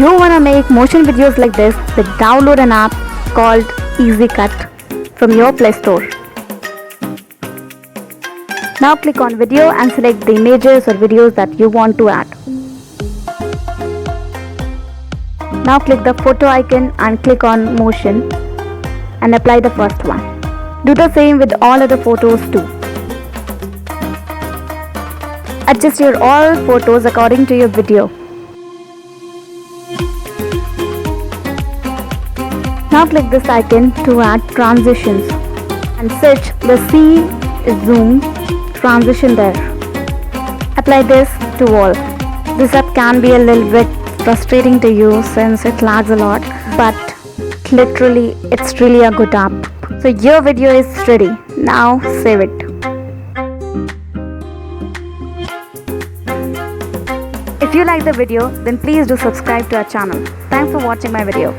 You wanna make motion videos like this, then download an app called EasyCut from your Play Store. Now click on video and select the images or videos that you want to add. Now click the photo icon and click on motion and apply the first one. Do the same with all other photos too. Adjust your all photos according to your video. Now click this icon to add transitions and set the C zoom transition there. Apply this to all. This app can be a little bit frustrating to use since it lags a lot, but literally it's really a good app. So your video is ready. Now save it. If you like the video, then please do subscribe to our channel. Thanks for watching my video.